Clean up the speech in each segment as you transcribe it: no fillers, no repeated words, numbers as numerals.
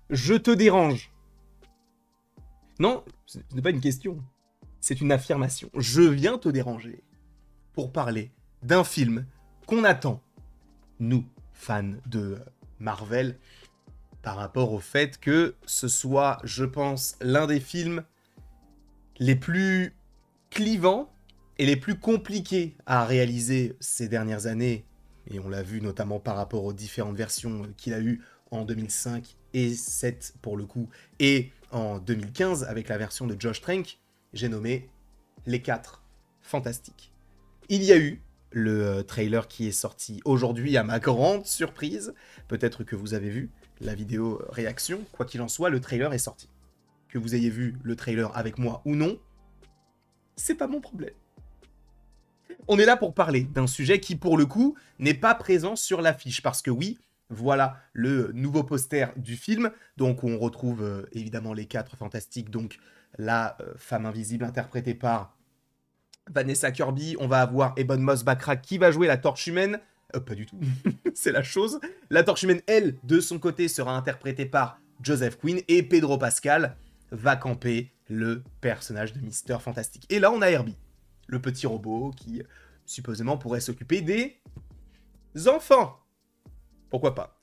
Je te dérange. Non, ce n'est pas une question. C'est une affirmation. Je viens te déranger pour parler d'un film qu'on attend, nous, fans de Marvel, par rapport au fait que ce soit, je pense, l'un des films les plus clivants et les plus compliqués à réaliser ces dernières années. Et on l'a vu notamment par rapport aux différentes versions qu'il a eues en 2005 et 7 pour le coup, et en 2015 avec la version de Josh Trank, j'ai nommé Les 4 Fantastiques. Il y a eu le trailer qui est sorti aujourd'hui à ma grande surprise. Peut-être que vous avez vu la vidéo réaction. Quoi qu'il en soit, le trailer est sorti. Que vous ayez vu le trailer avec moi ou non, c'est pas mon problème. On est là pour parler d'un sujet qui, pour le coup, n'est pas présent sur l'affiche. Parce que oui, voilà le nouveau poster du film. Donc on retrouve évidemment les 4 fantastiques. Donc la femme invisible interprétée par Vanessa Kirby. On va avoir Ebon Moss-Backrack qui va jouer la Torche Humaine. Pas du tout, c'est la chose. La Torche Humaine, elle, de son côté, sera interprétée par Joseph Quinn. Et Pedro Pascal va camper le personnage de Mister Fantastique. Et là, on a Herbie, le petit robot qui, supposément, pourrait s'occuper des enfants. Pourquoi pas?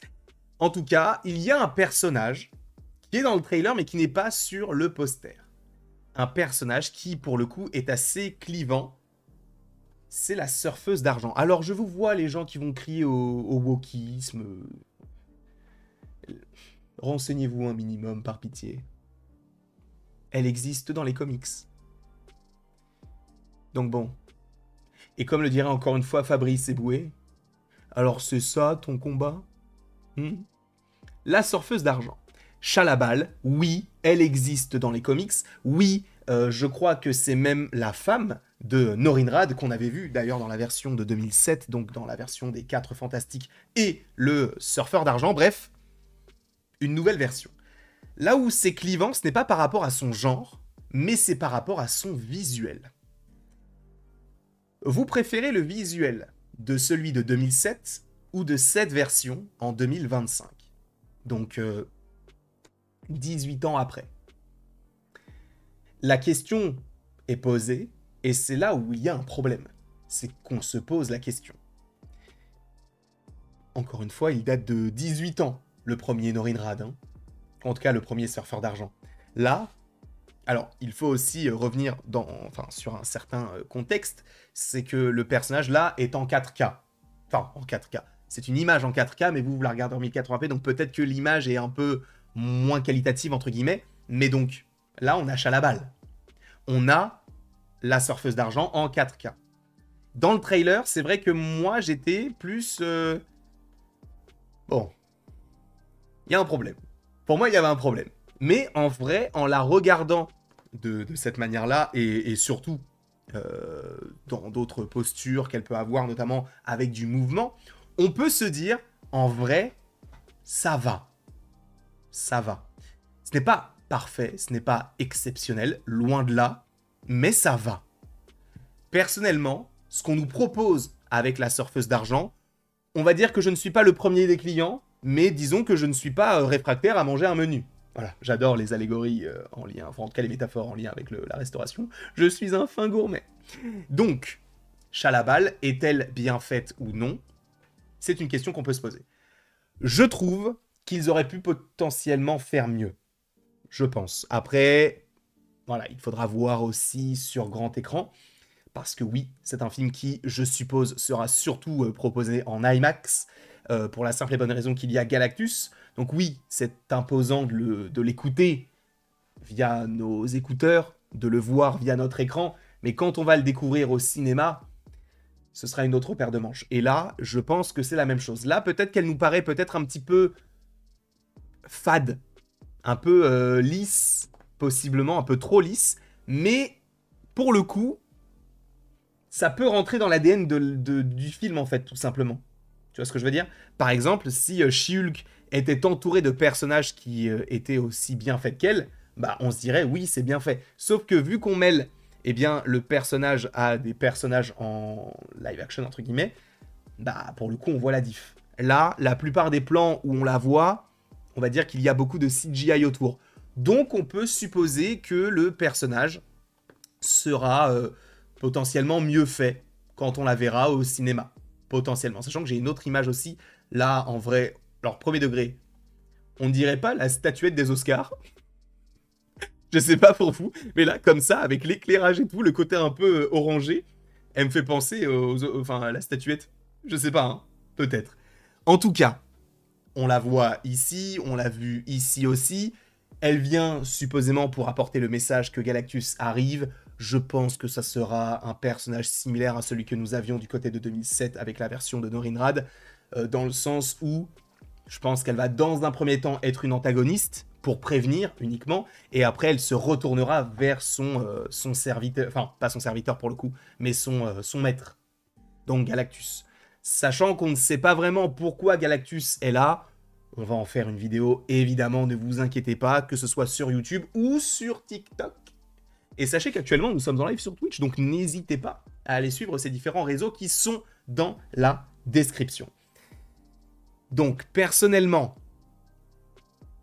En tout cas, il y a un personnage qui est dans le trailer, mais qui n'est pas sur le poster. Un personnage qui, pour le coup, est assez clivant. C'est la surfeuse d'argent. Alors, je vous vois les gens qui vont crier au wokisme. Renseignez-vous un minimum, par pitié. Elle existe dans les comics. Donc bon. Et comme le dirait encore une fois Fabrice Eboué, alors c'est ça ton combat? La surfeuse d'argent. Chalabal, oui, elle existe dans les comics. Oui, je crois que c'est même la femme de Norinrad qu'on avait vu d'ailleurs dans la version de 2007, donc dans la version des 4 Fantastiques et le surfeur d'argent. Bref, une nouvelle version. Là où c'est clivant, ce n'est pas par rapport à son genre, mais c'est par rapport à son visuel. Vous préférez le visuel de celui de 2007 ou de cette version en 2025? Donc, 18 ans après. La question est posée, et c'est là où il y a un problème. C'est qu'on se pose la question. Encore une fois, il date de 18 ans, le premier Norinrad. Hein. En tout cas, le premier surfeur d'argent. Là, alors, il faut aussi revenir sur un certain contexte, c'est que le personnage, là, est en 4K. Enfin, en 4K. C'est une image en 4K, mais vous la regardez en 1080p, donc peut-être que l'image est un peu moins qualitative, entre guillemets. Mais donc, là, on a Chalabal. On a la surfeuse d'argent en 4K. Dans le trailer, c'est vrai que moi, j'étais plus... Bon. Il y a un problème. Pour moi, il y avait un problème. Mais en vrai, en la regardant de cette manière-là, et surtout dans d'autres postures qu'elle peut avoir, notamment avec du mouvement, on peut se dire, en vrai, ça va. Ça va. Ce n'est pas parfait, ce n'est pas exceptionnel, loin de là, mais ça va. Personnellement, ce qu'on nous propose avec la surfeuse d'argent, on va dire que je ne suis pas le premier des clients, mais disons que je ne suis pas réfractaire à manger un menu. Voilà, j'adore les allégories en lien, enfin en tout cas les métaphores en lien avec la restauration. Je suis un fin gourmet. Donc, Chalabal est-elle bien faite ou non? C'est une question qu'on peut se poser. Je trouve qu'ils auraient pu potentiellement faire mieux. Je pense. Après, voilà, il faudra voir aussi sur grand écran. Parce que oui, c'est un film qui, je suppose, sera surtout proposé en IMAX, pour la simple et bonne raison qu'il y a Galactus. Donc oui, c'est imposant de l'écouter via nos écouteurs, de le voir via notre écran, mais quand on va le découvrir au cinéma, ce sera une autre paire de manches. Et là, je pense que c'est la même chose. Là, peut-être qu'elle nous paraît peut-être un petit peu fade, un peu lisse, possiblement un peu trop lisse, mais pour le coup, ça peut rentrer dans l'ADN du film, en fait, tout simplement. Tu vois ce que je veux dire? Par exemple, si She-Hulk était entourée de personnages qui étaient aussi bien faits qu'elle, bah on se dirait, oui, c'est bien fait. Sauf que vu qu'on mêle eh bien, le personnage à des personnages en live action, entre guillemets, bah pour le coup, on voit la diff. Là, la plupart des plans où on la voit, on va dire qu'il y a beaucoup de CGI autour. Donc on peut supposer que le personnage sera potentiellement mieux fait quand on la verra au cinéma. Potentiellement. Sachant que j'ai une autre image aussi. Là, en vrai, alors premier degré, on dirait pas la statuette des Oscars. Je sais pas pour vous, mais là, comme ça, avec l'éclairage et tout, le côté un peu orangé, elle me fait penser à la statuette. Je sais pas, hein. Peut-être. En tout cas, on la voit ici, on l'a vue ici aussi. Elle vient supposément pour apporter le message que Galactus arrive. Je pense que ça sera un personnage similaire à celui que nous avions du côté de 2007 avec la version de Norinrad, dans le sens où je pense qu'elle va dans un premier temps être une antagoniste pour prévenir uniquement, et après elle se retournera vers son serviteur, enfin pas son serviteur pour le coup, mais son maître, donc Galactus. Sachant qu'on ne sait pas vraiment pourquoi Galactus est là, on va en faire une vidéo, évidemment, ne vous inquiétez pas, que ce soit sur YouTube ou sur TikTok. Et sachez qu'actuellement, nous sommes en live sur Twitch, donc n'hésitez pas à aller suivre ces différents réseaux qui sont dans la description. Donc, personnellement,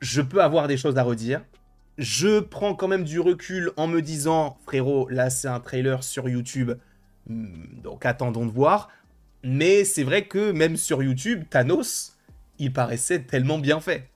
je peux avoir des choses à redire. Je prends quand même du recul en me disant, frérot, là, c'est un trailer sur YouTube, donc attendons de voir. Mais c'est vrai que même sur YouTube, Thanos, il paraissait tellement bien fait.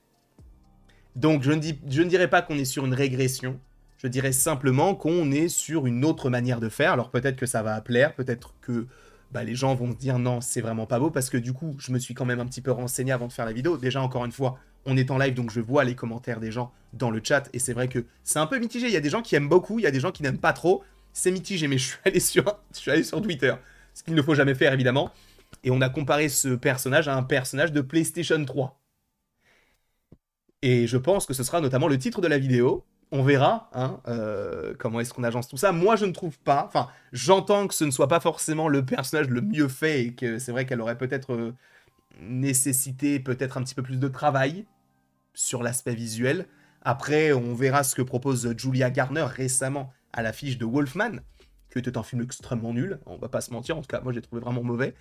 Donc, je ne dirais pas qu'on est sur une régression. Je dirais simplement qu'on est sur une autre manière de faire. Alors, peut-être que ça va plaire, peut-être que les gens vont se dire non, c'est vraiment pas beau, parce que du coup, je me suis quand même un petit peu renseigné avant de faire la vidéo. Déjà, encore une fois, on est en live, donc je vois les commentaires des gens dans le chat, et c'est vrai que c'est un peu mitigé. Il y a des gens qui aiment beaucoup, il y a des gens qui n'aiment pas trop. C'est mitigé, mais je suis allé sur Twitter, ce qu'il ne faut jamais faire, évidemment. Et on a comparé ce personnage à un personnage de PlayStation 3. Et je pense que ce sera notamment le titre de la vidéo. On verra hein, comment est-ce qu'on agence tout ça. Moi, je ne trouve pas... Enfin, j'entends que ce ne soit pas forcément le personnage le mieux fait et que c'est vrai qu'elle aurait peut-être nécessité peut-être un petit peu plus de travail sur l'aspect visuel. Après, on verra ce que propose Julia Garner récemment à l'affiche de Wolfman, qui était un film extrêmement nul, on va pas se mentir. En tout cas, moi, j'ai trouvé vraiment mauvais.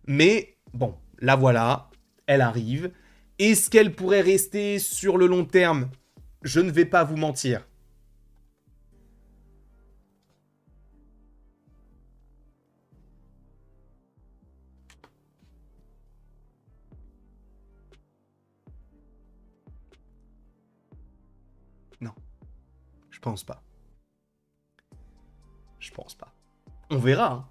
Mais bon, la voilà, elle arrive. Est-ce qu'elle pourrait rester sur le long terme ? Je ne vais pas vous mentir. Non, je pense pas. Je pense pas. On verra, hein.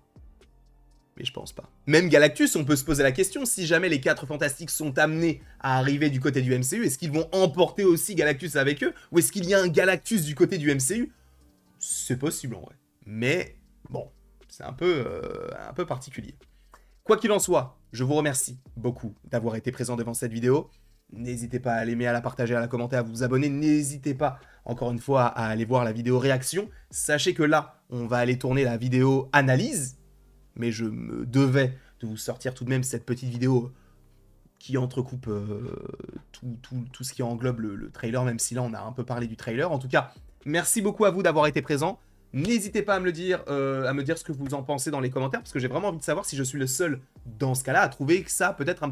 Mais je pense pas. Même Galactus, on peut se poser la question, si jamais les 4 Fantastiques sont amenés à arriver du côté du MCU, est-ce qu'ils vont emporter aussi Galactus avec eux? Ou est-ce qu'il y a un Galactus du côté du MCU? C'est possible en vrai. Mais bon, c'est un peu particulier. Quoi qu'il en soit, je vous remercie beaucoup d'avoir été présent devant cette vidéo. N'hésitez pas à l'aimer, à la partager, à la commenter, à vous abonner. N'hésitez pas, encore une fois, à aller voir la vidéo réaction. Sachez que là, on va aller tourner la vidéo analyse. Mais je me devais de vous sortir tout de même cette petite vidéo qui entrecoupe tout ce qui englobe le trailer, même si là on a un peu parlé du trailer. En tout cas, merci beaucoup à vous d'avoir été présent. N'hésitez pas à me le dire, ce que vous en pensez dans les commentaires, parce que j'ai vraiment envie de savoir si je suis le seul dans ce cas-là à trouver que ça peut-être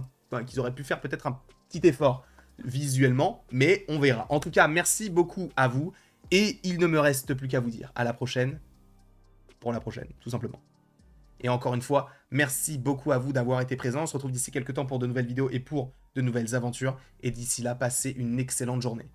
qu'ils auraient pu faire peut-être un petit effort visuellement, mais on verra. En tout cas, merci beaucoup à vous, et il ne me reste plus qu'à vous dire à la prochaine, pour la prochaine, tout simplement. Et encore une fois, merci beaucoup à vous d'avoir été présents. On se retrouve d'ici quelques temps pour de nouvelles vidéos et pour de nouvelles aventures. Et d'ici là, passez une excellente journée.